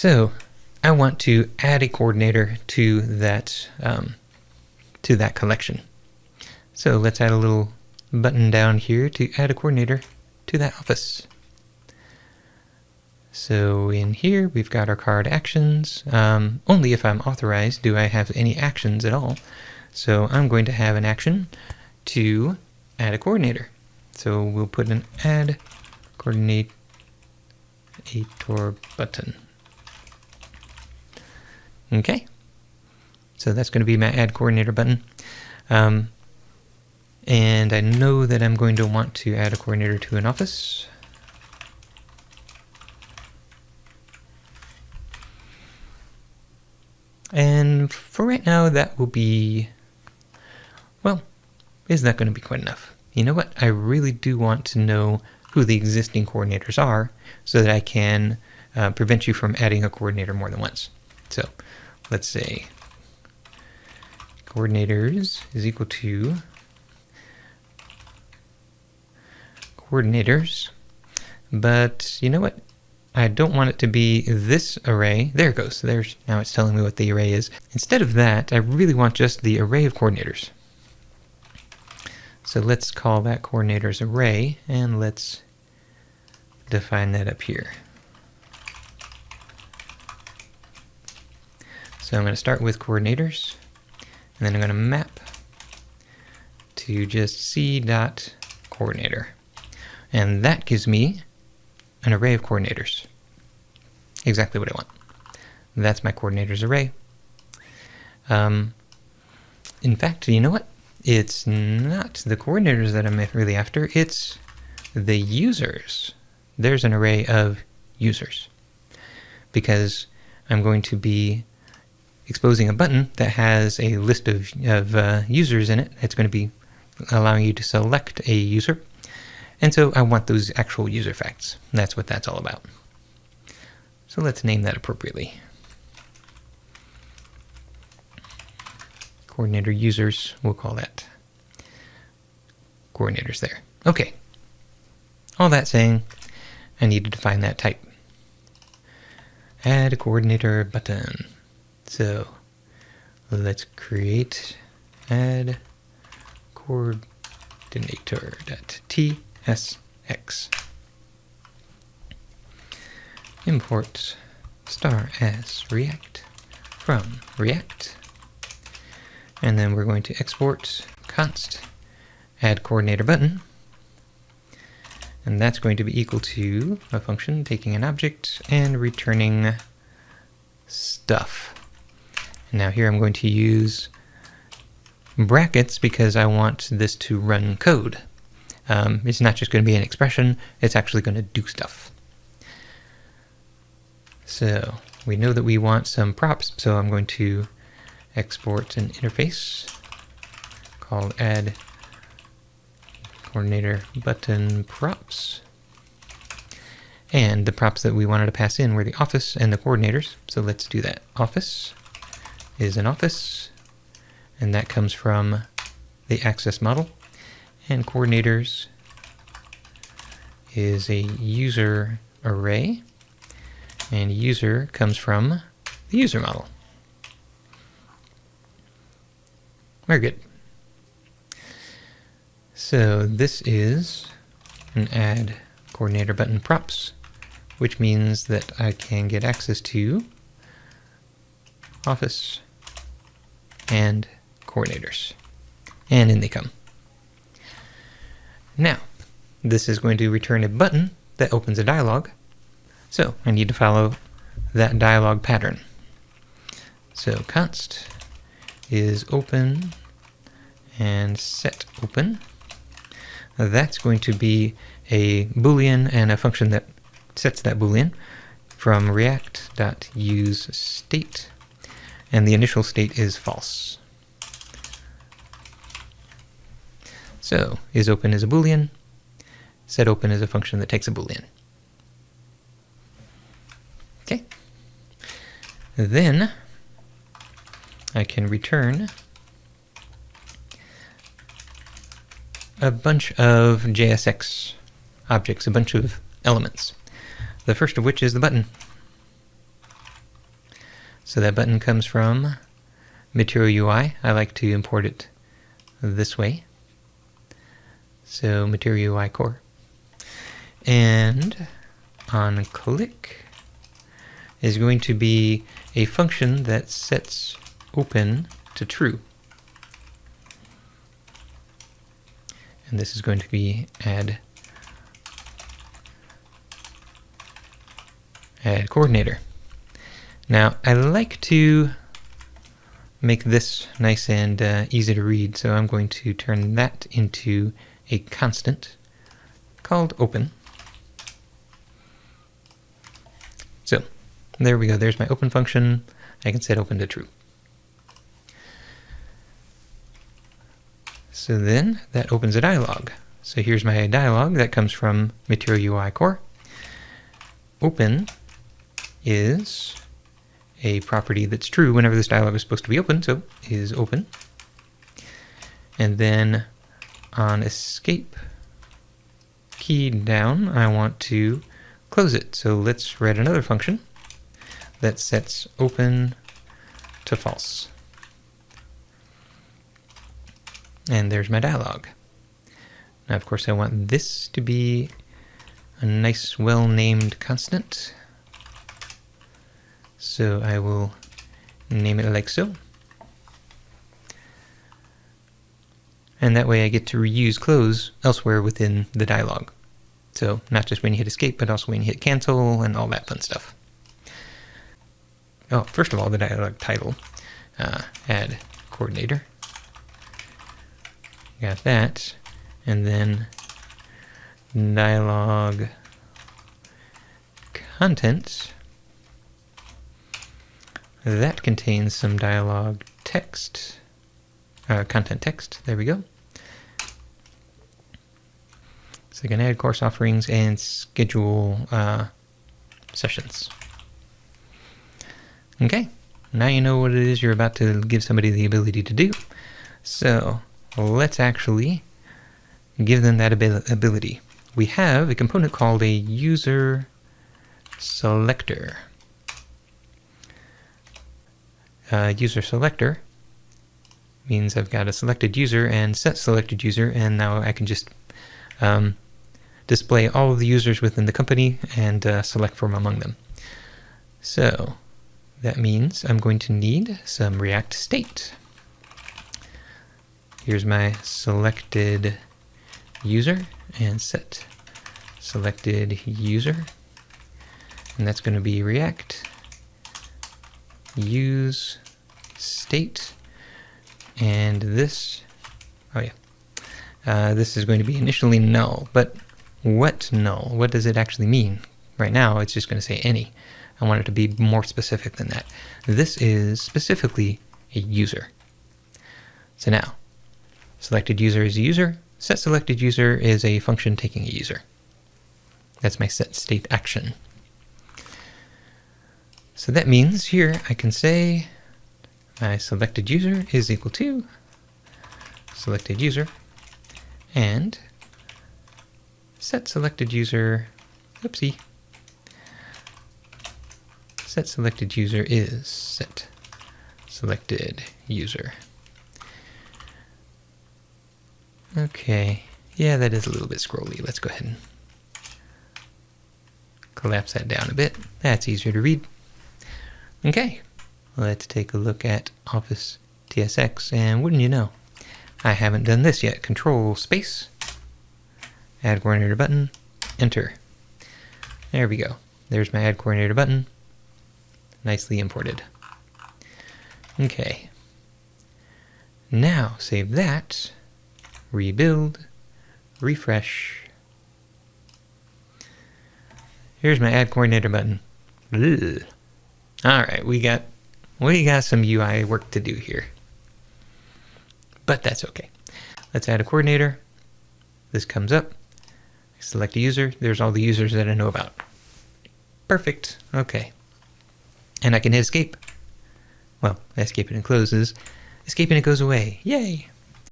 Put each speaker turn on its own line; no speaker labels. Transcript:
So I want to add a coordinator to that collection. So let's add a little button down here to add a coordinator to that office. So in here we've got our card actions. Only if I'm authorized do I have any actions at all. So I'm going to have an action to add a coordinator. So we'll put an add coordinator button. Okay, so that's going to be my add coordinator button. And I know that I'm going to want to add a coordinator to an office. And for right now, that will be, well, is that going to be quite enough? You know what? I really do want to know who the existing coordinators are so that I can prevent you from adding a coordinator more than once. So let's say coordinators is equal to coordinators, but you know what? I don't want it to be this array. There it goes. Now it's telling me what the array is. Instead of that, I really want just the array of coordinators. So let's call that coordinators array, and let's define that up here. So I'm going to start with coordinators, and then I'm going to map to just c.coordinator. And that gives me an array of coordinators. Exactly what I want. That's my coordinators array. In fact, you know what? It's not the coordinators that I'm really after, it's the users. There's an array of users, because I'm going to be exposing a button that has a list of users in it. It's going to be allowing you to select a user. And so I want those actual user facts. That's what that's all about. So let's name that appropriately. Coordinator users, we'll call that coordinators there. Okay. All that saying, I need to define that type. Add a coordinator button. So let's create add coordinator.tsx. Import star as React from React. And then we're going to export const add coordinator button. And that's going to be equal to a function taking an object and returning stuff. And now here I'm going to use brackets because I want this to run code. It's not just going to be an expression, it's actually going to do stuff. So we know that we want some props, so I'm going to export an interface called add coordinator button props. And the props that we wanted to pass in were the office and the coordinators. So let's do that. Office is an office, and that comes from the access model. And coordinators is a user array, and user comes from the user model. Very good. So this is an add coordinator button props, which means that I can get access to office and coordinators. And in they come. Now, this is going to return a button that opens a dialog. So I need to follow that dialog pattern. So const is open and set open. Now that's going to be a boolean and a function that sets that boolean from react.useState, and the initial state is false. So isOpen is a boolean, setOpen is a function that takes a boolean. Okay. Then I can return a bunch of JSX objects, a bunch of elements. The first of which is the button. So that button comes from Material UI. I like to import it this way. So Material UI core. And on click is going to be a function that sets open to true. And this is going to be add coordinator. Now I like to make this nice and easy to read, so I'm going to turn that into a constant called open. So there we go, there's my open function. I can set open to true. So then that opens a dialog. So here's my dialog that comes from Material UI core. Open is a property that's true whenever this dialog is supposed to be open, so is open. And then on escape key down, I want to close it. So let's write another function that sets open to false. And there's my dialog. Now, of course, I want this to be a nice, well-named constant. So I will name it like so. And that way I get to reuse close elsewhere within the dialog. So not just when you hit escape, but also when you hit cancel and all that fun stuff. Oh, first of all, the dialog title, add coordinator. Got that. And then dialog content. That contains some dialog text, content text. There we go. So I can add course offerings and schedule sessions. Okay, now you know what it is you're about to give somebody the ability to do. So let's actually give them that ability. We have a component called a UserSelector. UserSelector means I've got a selected user and set selected user, and now I can just display all of the users within the company and select from among them. So that means I'm going to need some React state. Here's my selected user and set selected user, and that's going to be React useState, and this, this is going to be initially null. But what null? What does it actually mean? Right now it's just going to say any. I want it to be more specific than that. This is specifically a user. So now, selected user is a user, set selected user is a function taking a user. That's my set state action. So that means here I can say my selected user is equal to selected user, and set selected user, oopsie, set selected user is set selected user. Okay, yeah, that is a little bit scrolly. Let's go ahead and collapse that down a bit. That's easier to read. Okay, let's take a look at Office TSX, and wouldn't you know, I haven't done this yet. Control space, add coordinator button, enter. There we go. There's my add coordinator button, nicely imported. Okay, now save that, rebuild, refresh. Here's my add coordinator button. Ugh. All right, we got some UI work to do here, but that's okay. Let's add a coordinator. This comes up. I select a user. There's all the users that I know about. Perfect. Okay, and I can hit escape. Well, escape and it closes. Escape and it goes away. Yay!